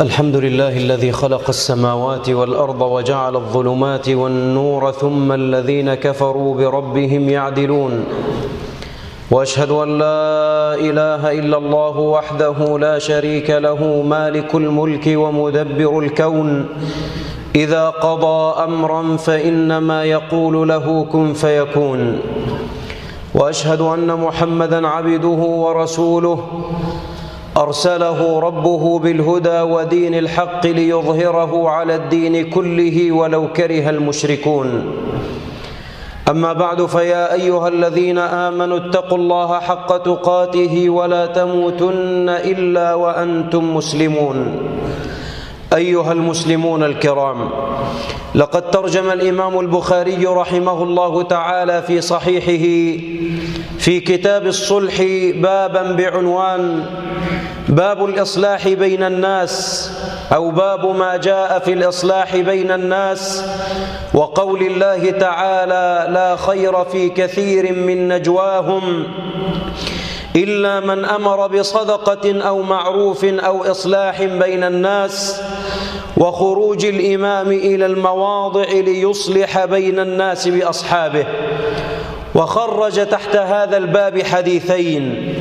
الحمد لله الذي خلق السماوات والأرض وجعل الظلمات والنور ثم الذين كفروا بربهم يعدلون. وأشهد أن لا إله إلا الله وحده لا شريك له مالك الملك ومدبر الكون، إذا قضى أمرا فإنما يقول له كن فيكون. وأشهد أن محمدًا عبده ورسوله أرسله ربه بالهدى ودين الحق ليظهره على الدين كله ولو كره المشركون. أما بعد، فيا أيها الذين آمنوا اتقوا الله حق تقاته ولا تموتن إلا وأنتم مسلمون. أيها المسلمون الكرام، لقد ترجم الإمام البخاري رحمه الله تعالى في صحيحه في كتاب الصلح بابا بعنوان باب الإصلاح بين الناس، أو باب ما جاء في الإصلاح بين الناس، وقول الله تعالى: لا خير في كثير من نجواهم إلا من أمر بصدقة أو معروف أو إصلاح بين الناس، وخروج الإمام إلى المواضع ليصلح بين الناس بأصحابه. وخرج تحت هذا الباب حديثين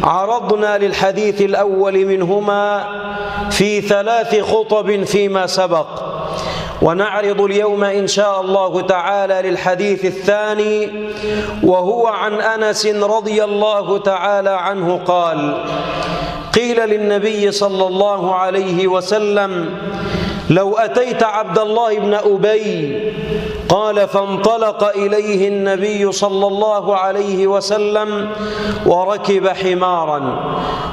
عرضنا للحديث الأول منهما في 3 خطب فيما سبق، ونعرض اليوم إن شاء الله تعالى للحديث الثاني، وهو عن أنس رضي الله تعالى عنه قال: قيل للنبي صلى الله عليه وسلم: لو أتيت عبد الله بن أبي. قال: فانطلق إليه النبي صلى الله عليه وسلم وركب حمارا،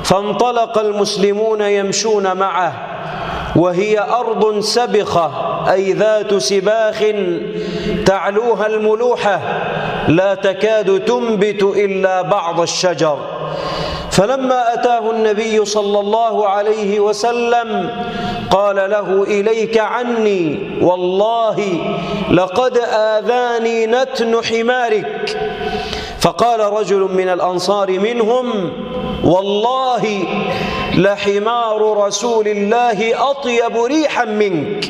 فانطلق المسلمون يمشون معه، وهي أرض سبخة، أي ذات سباخ تعلوها الملوحة، لا تكاد تنبت إلا بعض الشجر. فلما أتاه النبي صلى الله عليه وسلم قال له: إليك عني، والله لقد آذاني نتن حمارك. فقال رجل من الأنصار منهم: والله لحمار رسول الله أطيب ريحا منك.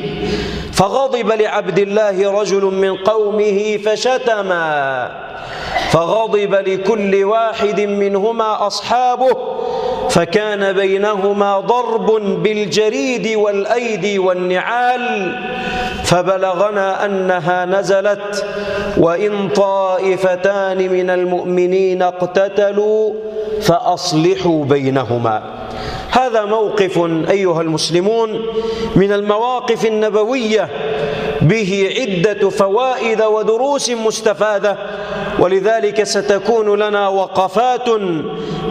فغضب لعبد الله رجل من قومه فشتما، فغضب لكل واحد منهما أصحابه، فكان بينهما ضرب بالجريد والأيدي والنعال. فبلغنا أنها نزلت: وإن طائفتان من المؤمنين اقتتلوا فأصلحوا بينهما. هذا موقف أيها المسلمون من المواقف النبوية، به عدة فوائد ودروس مستفادة، ولذلك ستكون لنا وقفات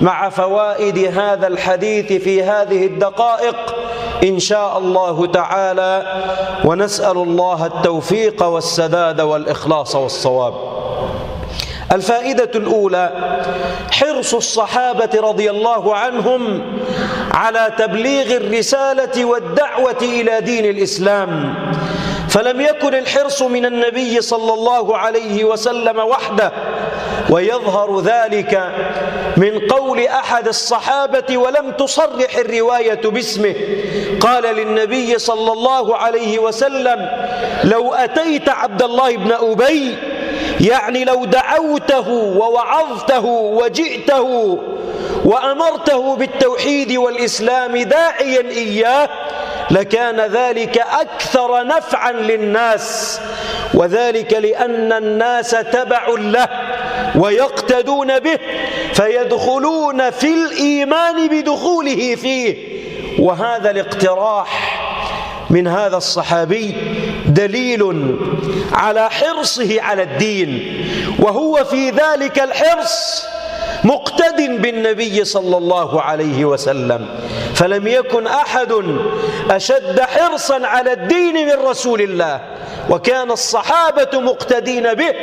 مع فوائد هذا الحديث في هذه الدقائق إن شاء الله تعالى، ونسأل الله التوفيق والسداد والإخلاص والصواب. الفائدة الأولى: حرص الصحابة رضي الله عنهم على تبليغ الرسالة والدعوة إلى دين الإسلام، فلم يكن الحرص من النبي صلى الله عليه وسلم وحده، ويظهر ذلك من قول أحد الصحابة ولم تصرح الرواية باسمه. قال للنبي صلى الله عليه وسلم: لو أتيت عبد الله بن أبي، يعني لو دعوته ووعظته وجئته وأمرته بالتوحيد والإسلام داعيا إياه، لكان ذلك أكثر نفعا للناس، وذلك لأن الناس تبع له ويقتدون به، فيدخلون في الإيمان بدخوله فيه. وهذا الاقتراح من هذا الصحابي دليل على حرصه على الدين، وهو في ذلك الحرص مقتد بالنبي صلى الله عليه وسلم، فلم يكن أحد أشد حرصا على الدين من رسول الله، وكان الصحابة مقتدين به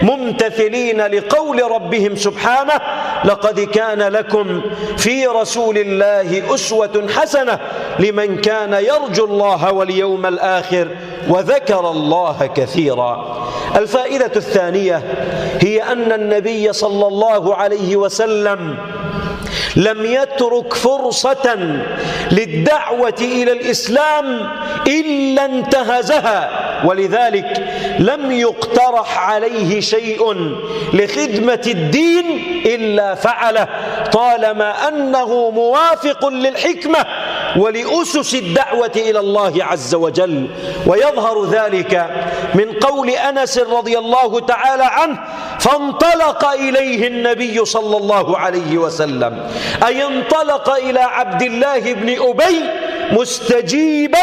ممتثلين لقول ربهم سبحانه: لقد كان لكم في رسول الله أسوة حسنة لمن كان يرجو الله واليوم الآخر وذكر الله كثيرا. الفائدة الثانية هي أن النبي صلى الله عليه وسلم لم يترك فرصة للدعوة إلى الإسلام إلا انتهزها، ولذلك لم يقترح عليه شيء لخدمة الدين إلا فعله، طالما أنه موافق للحكمة ولأسس الدعوة إلى الله عز وجل. ويظهر ذلك من قول أنس رضي الله تعالى عنه: فانطلق إليه النبي صلى الله عليه وسلم، أي انطلق إلى عبد الله بن أبي مستجيبا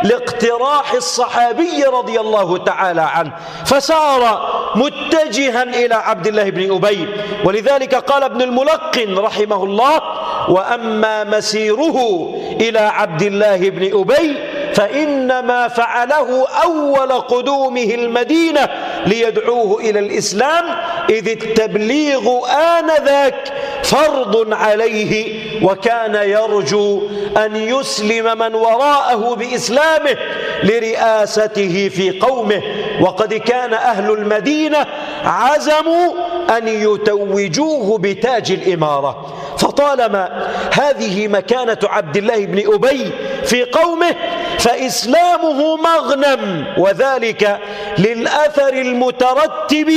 لاقتراح الصحابي رضي الله تعالى عنه، فسار متجها إلى عبد الله بن أبي. ولذلك قال ابن الملقن رحمه الله: وأما مسيره إلى عبد الله بن أبي فإنما فعله أول قدومه المدينة ليدعوه إلى الإسلام، إذ التبليغ آنذاك فرض عليه، وكان يرجو أن يسلم من وراءه بإسلامه لرئاسته في قومه. وقد كان أهل المدينة عزموا أن يتوجوه بتاج الإمارة، فطالما هذه مكانة عبد الله بن أبي في قومه فإسلامه مغنم، وذلك للأثر المترتب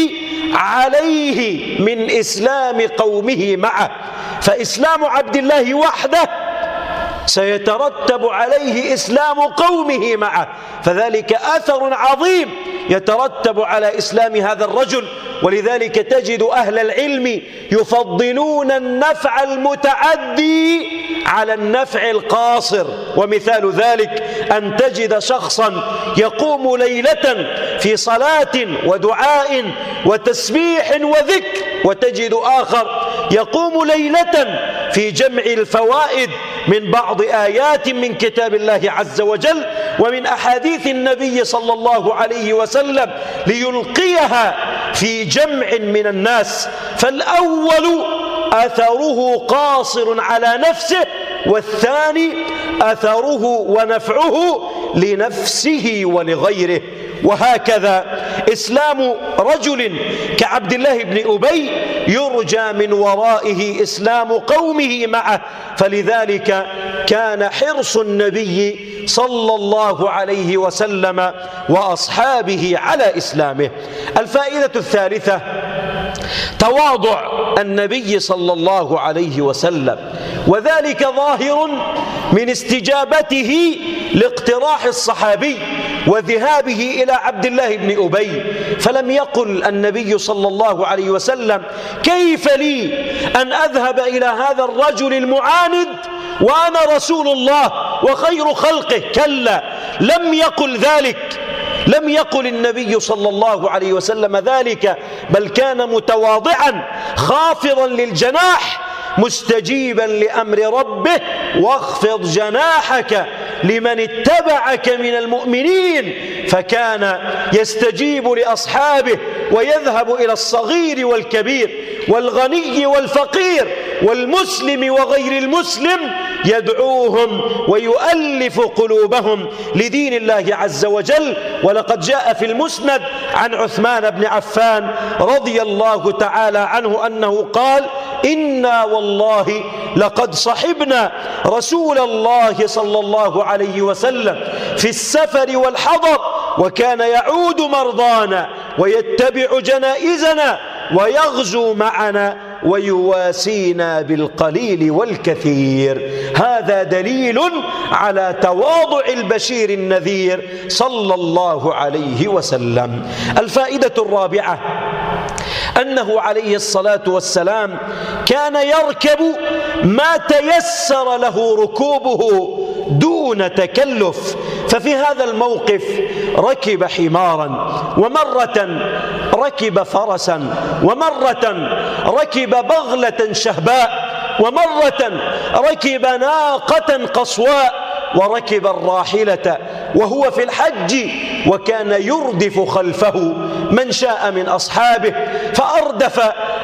عليه من إسلام قومه معه. فإسلام عبد الله وحده سيترتب عليه إسلام قومه معه، فذلك أثر عظيم يترتب على إسلام هذا الرجل. ولذلك تجد أهل العلم يفضلون النفع المتعدي على النفع القاصر، ومثال ذلك أن تجد شخصا يقوم ليلة في صلاة ودعاء وتسبيح وذكر، وتجد آخر يقوم ليلة في جمع الفوائد من بعض آيات من كتاب الله عز وجل ومن أحاديث النبي صلى الله عليه وسلم ليلقيها في جمع من الناس. فالأول أثره قاصر على نفسه، والثاني أثره ونفعه لنفسه ولغيره. وهكذا إسلام رجل كعبد الله بن أبي يرجى من ورائه إسلام قومه معه، فلذلك كان حرص النبي صلى الله عليه وسلم وأصحابه على إسلامه. الفائدة الثالثة: تواضع النبي صلى الله عليه وسلم، وذلك ظاهر من استجابته لاقتراح الصحابي وذهابه إلى عبد الله بن أبي. فلم يقل النبي صلى الله عليه وسلم: كيف لي أن أذهب إلى هذا الرجل المعاند وأنا رسول الله وخير خلقه؟ كلا، لم يقل ذلك، لم يقل النبي صلى الله عليه وسلم ذلك، بل كان متواضعا خافضا للجناح مستجيبا لأمر ربه: واخفض جناحك لمن اتبعك من المؤمنين. فكان يستجيب لأصحابه ويذهب إلى الصغير والكبير والغني والفقير والمسلم وغير المسلم، يدعوهم ويؤلف قلوبهم لدين الله عز وجل. ولقد جاء في المسند عن عثمان بن عفان رضي الله تعالى عنه أنه قال: إنا والله لقد صحبنا رسول الله صلى الله عليه وسلم في السفر والحضر، وكان يعود مرضانا ويتبع جنائزنا ويغزو معنا ويواسينا بالقليل والكثير. هذا دليل على تواضع البشير النذير صلى الله عليه وسلم. الفائدة الرابعة: أنه عليه الصلاة والسلام كان يركب ما تيسر له ركوبه دون تكلف. ففي هذا الموقف ركب حمارا، ومرة ركب فرسا، ومرة ركب بغلة شهباء، ومرة ركب ناقة قصواء، وركب الراحلة وهو في الحج، وكان يردف خلفه من شاء من أصحابه. فأردف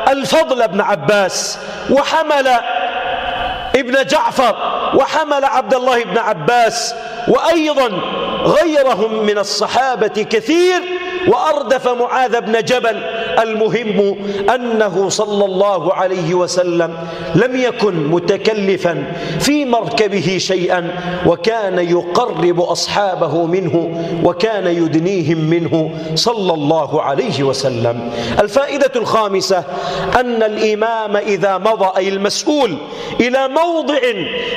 الفضل بن عباس، وحمل ابن جعفر، وحمل عبد الله بن عباس، وأيضا غيرهم من الصحابة كثير، وأردف معاذ بن جبل. المهم أنه صلى الله عليه وسلم لم يكن متكلفا في مركبه شيئا، وكان يقرب أصحابه منه وكان يدنيهم منه صلى الله عليه وسلم. الفائدة الخامسة أن الإمام إذا مضى، أي المسؤول، إلى موضع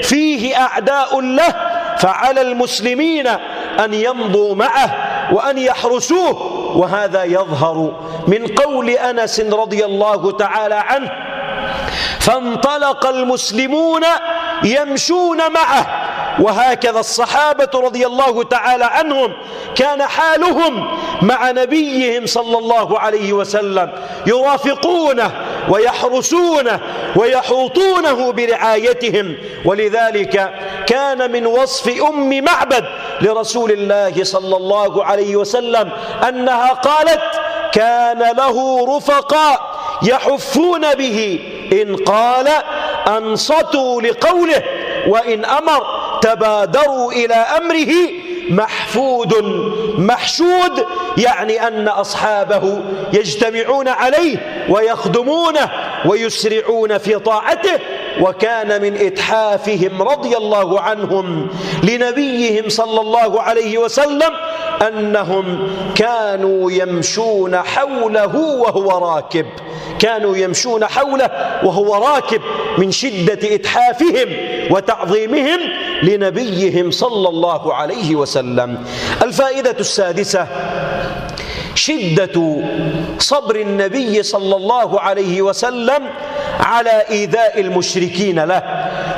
فيه أعداء له، فعلى المسلمين أن يمضوا معه وأن يحرسوه. وهذا يظهر من قول أنس رضي الله تعالى عنه: فانطلق المسلمون يمشون معه. وهكذا الصحابة رضي الله تعالى عنهم كان حالهم مع نبيهم صلى الله عليه وسلم، يرافقونه ويحرسونه ويحوطونه برعايتهم. ولذلك كان من وصف أم معبد لرسول الله صلى الله عليه وسلم أنها قالت: كان له رفقاء يحفون به، إن قال أنصتوا لقوله، وإن أمر تبادروا إلى أمره. محفود محشود، يعني أن أصحابه يجتمعون عليه ويخدمونه ويسرعون في طاعته. وكان من إتحافهم رضي الله عنهم لنبيهم صلى الله عليه وسلم أنهم كانوا يمشون حوله وهو راكب، كانوا يمشون حوله وهو راكب من شدة إتحافهم وتعظيمهم لنبيهم صلى الله عليه وسلم. الفائدة السادسة شدة صبر النبي صلى الله عليه وسلم على إيذاء المشركين له.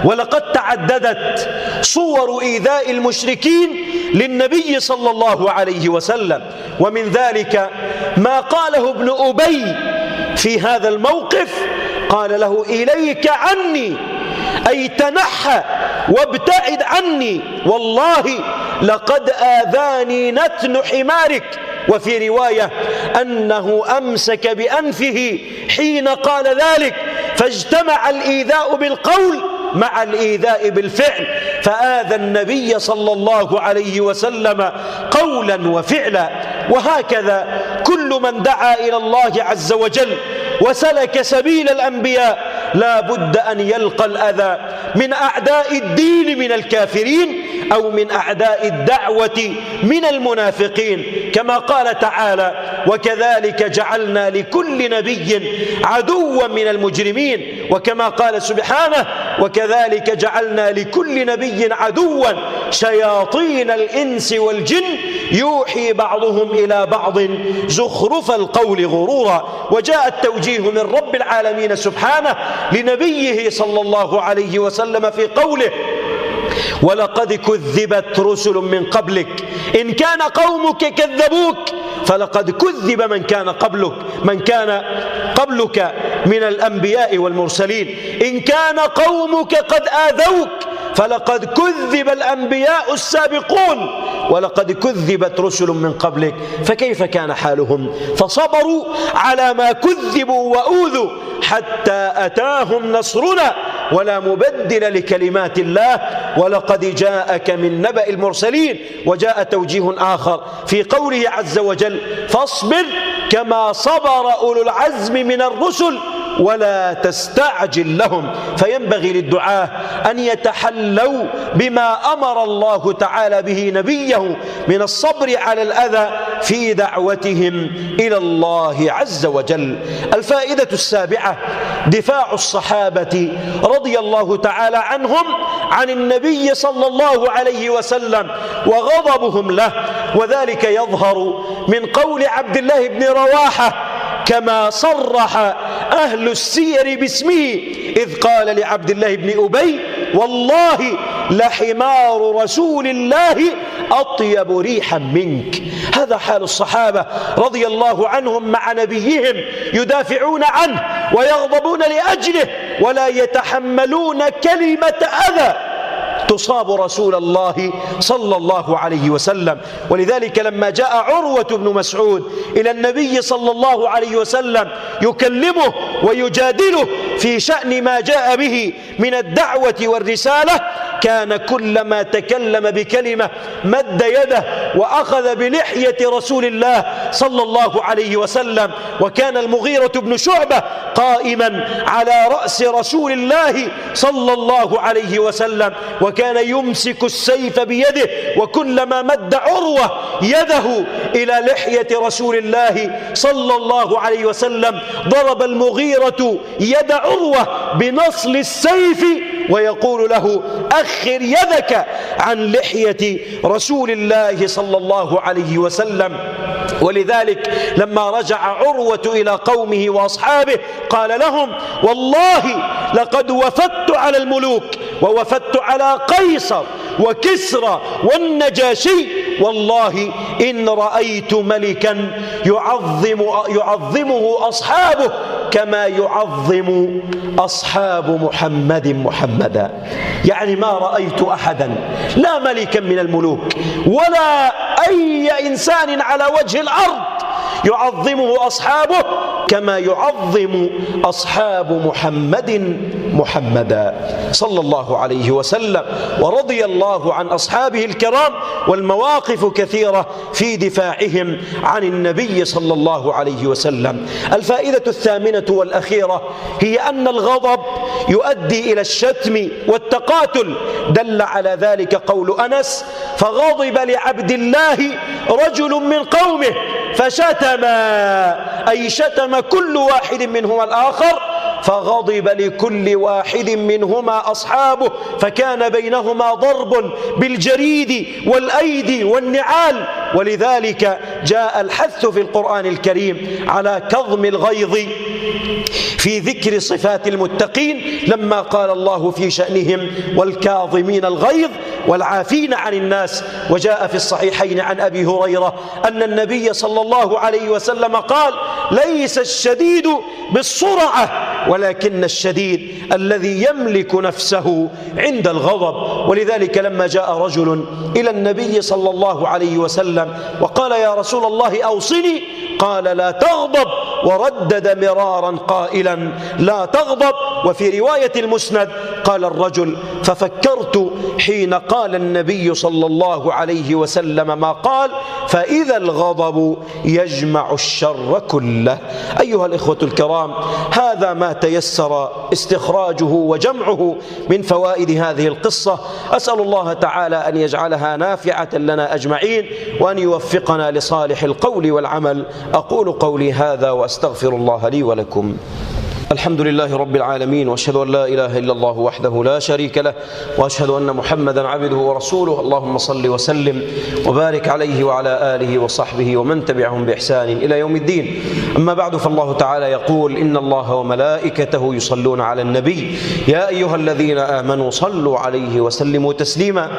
ولقد تعددت صور إيذاء المشركين للنبي صلى الله عليه وسلم، ومن ذلك ما قاله ابن أبي في هذا الموقف، قال له: إليك عني، أي تنحى وابتعد عني، والله لقد آذاني نتن حمارك. وفي رواية أنه أمسك بأنفه حين قال ذلك، فاجتمع الإيذاء بالقول مع الإيذاء بالفعل، فآذى النبي صلى الله عليه وسلم قولا وفعلا. وهكذا كل من دعا إلى الله عز وجل وسلك سبيل الأنبياء لا بد أن يلقى الأذى من أعداء الدين من الكافرين، أو من أعداء الدعوة من المنافقين، كما قال تعالى: وكذلك جعلنا لكل نبي عدوا من المجرمين. وكما قال سبحانه: وكذلك جعلنا لكل نبي عدوا شياطين الإنس والجن يوحي بعضهم إلى بعض زخرف القول غرورا. وجاء التوجيه من رب العالمين سبحانه لنبيه صلى الله عليه وسلم في قوله: ولقد كذبت رسل من قبلك إن كان قومك كذبوك فلقد كذب من كان قبلك من الأنبياء والمرسلين. إن كان قومك قد آذوك فلقد كذب الأنبياء السابقون ولقد كذبت رسل من قبلك. فكيف كان حالهم؟ فصبروا على ما كذبوا وأوذوا حتى أتاهم نصرنا ولا مبدل لكلمات الله ولقد جاءك من نبأ المرسلين. وجاء توجيه آخر في قوله عز وجل: فاصبر كما صبر أولو العزم من الرسل ولا تستعجل لهم. فينبغي للدعاة أن يتحلوا بما أمر الله تعالى به نبيه من الصبر على الأذى في دعوتهم إلى الله عز وجل. الفائدة السابعة دفاع الصحابة رضي الله تعالى عنهم عن النبي صلى الله عليه وسلم وغضبهم له، وذلك يظهر من قول عبد الله بن رواحة كما صرح أهل السير باسمه إذ قال لعبد الله بن أبي: والله لحمار رسول الله أطيب ريحا منك. هذا حال الصحابة رضي الله عنهم مع نبيهم، يدافعون عنه ويغضبون لأجله ولا يتحملون كلمة أذى تصاب رسول الله صلى الله عليه وسلم. ولذلك لما جاء عروة بن مسعود إلى النبي صلى الله عليه وسلم يكلمه ويجادله في شأن ما جاء به من الدعوة والرسالة، كان كلما تكلم بكلمة مد يده وأخذ بلحية رسول الله صلى الله عليه وسلم. وكان المغيرة بن شعبة قائما على رأس رسول الله صلى الله عليه وسلم، وكان يمسك السيف بيده، وكلما مد عروة يده إلى لحية رسول الله صلى الله عليه وسلم ضرب المغيرة يد عروة بنصل السيف ويقول له: أخر يدك عن لحية رسول الله صلى الله عليه وسلم. ولذلك لما رجع عروة إلى قومه وأصحابه قال لهم: والله لقد وفدت على الملوك ووفدت على قيصر وكسرى والنجاشي، والله إن رأيت ملكا يعظمه أصحابه كما يعظم أصحاب محمدا. يعني ما رأيت أحدا، لا ملكا من الملوك ولا أي إنسان على وجه الأرض يعظمه أصحابه كما يعظم أصحاب محمدا صلى الله عليه وسلم. ورضي الله عن أصحابه الكرام، والمواقف كثيرة في دفاعهم عن النبي صلى الله عليه وسلم. الفائدة الثامنة والأخيرة هي أن الغضب يؤدي إلى الشتم والتقاتل. دل على ذلك قول أنس: فغضب لعبد الله رجل من قومه فشتم، أي شتم كل واحد منهما الآخر، فغضب لكل واحد منهما أصحابه، فكان بينهما ضرب بالجريد والأيدي والنعال. ولذلك جاء الحث في القرآن الكريم على كظم الغيظ في ذكر صفات المتقين، لما قال الله في شأنهم: والكاظمين الغيظ والعافين عن الناس. وجاء في الصحيحين عن أبي هريرة أن النبي صلى الله عليه وسلم قال: ليس الشديد بالسرعة ولكن الشديد الذي يملك نفسه عند الغضب. ولذلك لما جاء رجل إلى النبي صلى الله عليه وسلم وقال: يا رسول الله أوصني، قال: لا تغضب، وردد مرارا قائلا: لا تغضب. وفي رواية المسند قال الرجل: ففكرت حين قال النبي صلى الله عليه وسلم ما قال، فإذا الغضب يجمع الشر كله. أيها الإخوة الكرام، هذا ما تيسر استخراجه وجمعه من فوائد هذه القصة. أسأل الله تعالى أن يجعلها نافعة لنا أجمعين، وأن يوفقنا لصالح القول والعمل. أقول قولي هذا وأستغفر الله لي ولكم. الحمد لله رب العالمين، وأشهد أن لا إله إلا الله وحده لا شريك له، وأشهد أن محمدا عبده ورسوله. اللهم صل وسلم وبارك عليه وعلى آله وصحبه ومن تبعهم بإحسان إلى يوم الدين. أما بعد، فالله تعالى يقول: إن الله وملائكته يصلون على النبي يا أيها الذين آمنوا صلوا عليه وسلموا تسليما.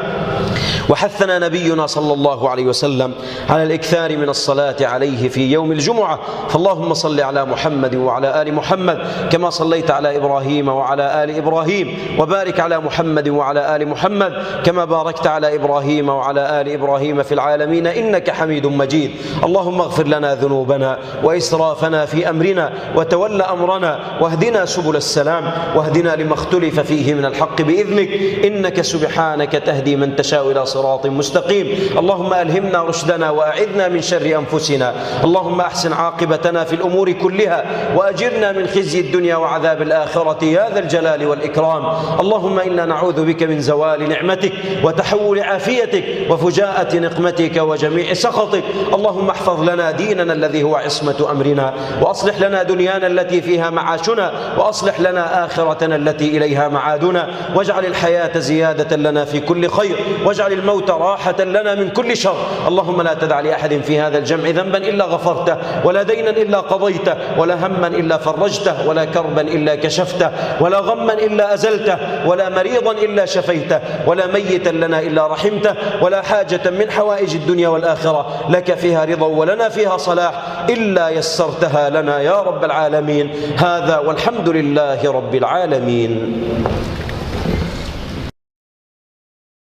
وحثنا نبينا صلى الله عليه وسلم على الإكثار من الصلاة عليه في يوم الجمعة، فاللهم صل على محمد وعلى آل محمد كما صليت على إبراهيم وعلى آل إبراهيم، وبارك على محمد وعلى آل محمد كما باركت على إبراهيم وعلى آل إبراهيم في العالمين إنك حميد مجيد. اللهم اغفر لنا ذنوبنا وإسرافنا في أمرنا وتول أمرنا، واهدنا سبل السلام، واهدنا لما اختلف فيه من الحق بإذنك، إنك سبحانك تهدي من تشاء إلى صراط مستقيم. اللهم ألهمنا رشدنا وأعذنا من شر أنفسنا. اللهم أحسن عاقبتنا في الأمور كلها، وأجرنا من خزي الدنيا وعذاب الآخرة يا ذا الجلال والإكرام. اللهم إنا نعوذ بك من زوال نعمتك وتحول عافيتك وفجاءة نقمتك وجميع سخطك. اللهم احفظ لنا ديننا الذي هو عصمة أمرنا، وأصلح لنا دنيانا التي فيها معاشنا، وأصلح لنا آخرتنا التي إليها معادنا، واجعل الحياة زيادة لنا في كل خير، واجعل الموت راحة لنا من كل شر. اللهم لا تدع لأحد في هذا الجمع ذنبا إلا غفرته، ولا دينا إلا قضيته، ولا هما إلا فرجته، ولا كربا إلا كشفته، ولا غما إلا أزلته، ولا مريضا إلا شفيته، ولا ميتا لنا إلا رحمته، ولا حاجة من حوائج الدنيا والآخرة لك فيها رضا ولنا فيها صلاح إلا يسرتها لنا يا رب العالمين. هذا والحمد لله رب العالمين.